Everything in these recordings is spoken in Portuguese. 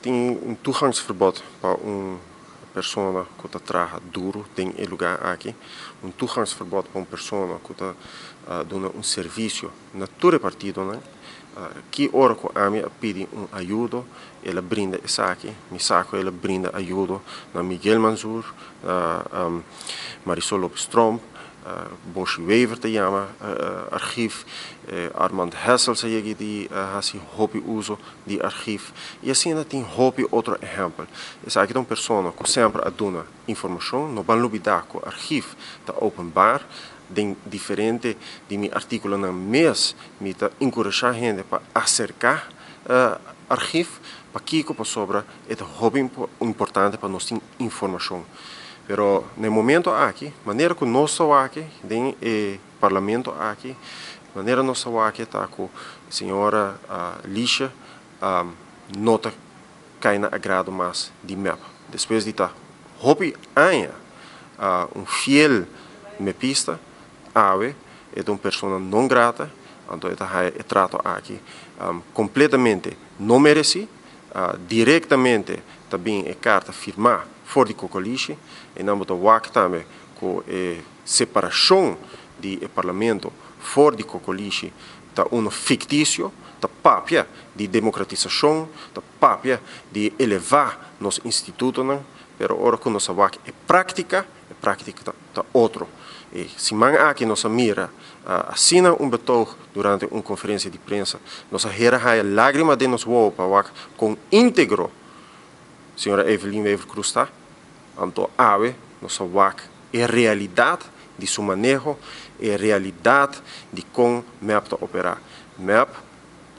Tem um toegangsverbod para uma pessoa que trabalha duro em lugar aqui. Um toegangsverbod para uma pessoa que está dando um serviço na todo partido, né? Que hora que a mim pede ajuda, ela brinda isso aqui. Me saco, ela brinda ajuda na Miguel Manzur, Marisol Lopes-Tromp, Bosch Wever te chama, archief, Armand Hessel zei die hasi hobby uso di archief. E assim ainda tem hobby outro exemplo. Essa aqui é uma pessoa que sempre aduna informação, não vai lubidar que o archief está openbaar, tem diferente de meu artigo na mês, me está encorajar a gente para acercar archief, para que para sobre é hobby importante para nós ter informação. Pero no momento aqui, maneira que nós estamos aqui, tem parlamento aqui, maneira nós estamos aqui está com a senhora Lixa, nota cai na agrado mais de MEP. Depois de estar hobby ainda, fiel mepista, ave, é uma pessoa não grata, então é trato aqui completamente não merece, diretamente também é carta firmar fora de Cocoliche, e não botar WAC também com a separação do parlamento fora de Cocoliche, está fictício, está papia de democratização, está papia de elevar nos institutos, mas agora que nós WAC é prática está outro. E se aqui nós mira, assina betoog durante uma conferência de prensa, nós a lágrima de nos WAC com íntegro, senhora Evelyn Wever Cruz está, então nossa WAC é realidade de seu manejo, é realidade de como MEP está operar. MEP,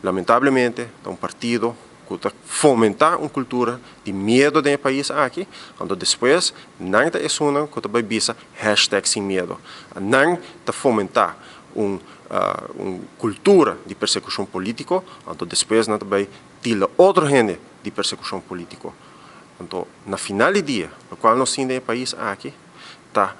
lamentavelmente, é um partido que está fomentar uma cultura de medo no país aqui, então depois, não está uma que está bisa hashtag sem medo. Não está fomentar uma cultura de persecução política, então depois não está tila outra gente de persecução política. Então, na final do dia, no qual nós temos no país aqui, está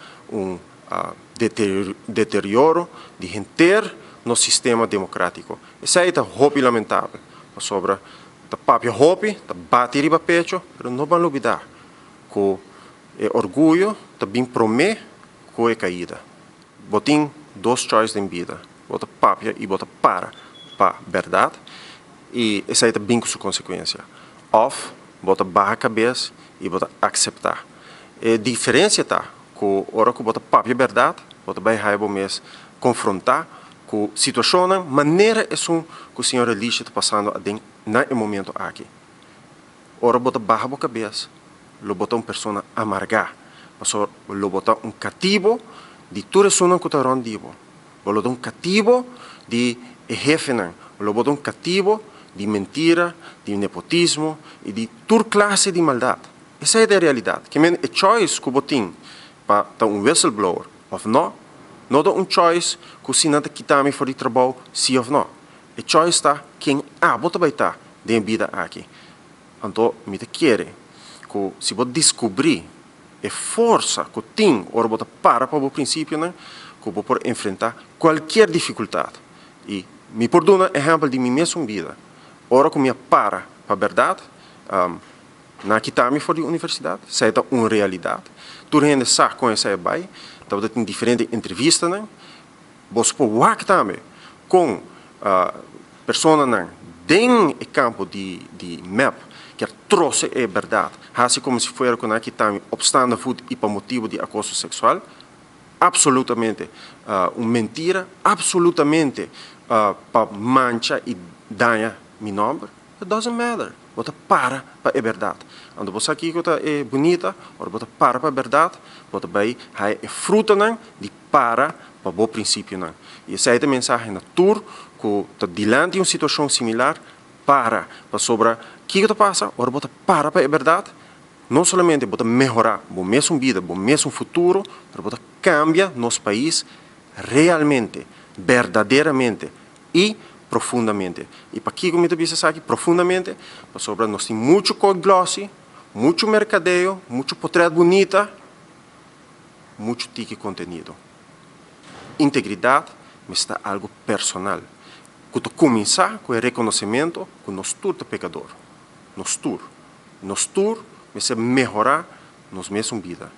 deterioro de render no sistema democrático. Isso aí é hobby lamentável. Sobre a papia hobby, está bate riba pecho, mas não vamos olvidar que o orgulho também promete que é caída. Botem duas choices em vida. Bota papia e bota para a verdade. E isso aí também com sua consequência. Bota barra a cabeça e bota aceitar. A diferença está que a hora que bota papia verdade, bota bem raiva mesmo confrontar com a situação, maneira que a senhora Lixa está passando no momento aqui. Ora bota barra a cabeça, lo bota uma pessoa amargar, lo bota um cativo de toda pessoa que está rondivo, lo bota um cativo de jefe, lo bota um cativo de mentira, de nepotismo e de toda classe de maldade. Essa é a realidade. Que é choice que botem para um whistleblower ou não é um choice que se não quitar fora de trabalho, sim ou não. A choice está quem bota vai estar dentro da vida aqui. Então, me quer que se você descobrir a força que tem, ou você para o princípio, que você pode enfrentar qualquer dificuldade. E me perdona exemplo de minha mesma vida. Ora que me para a verdade, na quitar-me fora da universidade, isso é uma realidade. Tu ainda sabe com essa vai, então tem diferentes entrevistas, você pode WAC também com pessoas dentro do campo de MEP, que trouxe a verdade, assim como se fosse com a quitar-me obstante e para motivo de acoso sexual, absolutamente uma mentira, absolutamente para mancha e danha meu nome, it doesn't matter. Você para a verdade. Quando você aqui é bonita, você para a verdade, você vai ter fruta de para o bom princípio. E essa é a mensagem na tour que está diante de uma situação similar para sobre o que passa, você para a verdade, não somente você melhorar a mesma vida, o mesmo futuro, mas você cambia nosso país realmente, verdadeiramente e profundamente. E para que eu me disse aqui profundamente, sobre nós temos muito code glossy, muito mercadeio, muito portrait bonita, muito tique contenido. Integridade, mas está algo personal. Quando começar com o reconhecimento que nós todos somos pecadores. Nós todos. nos tur, mas melhorar nos mesmos vida.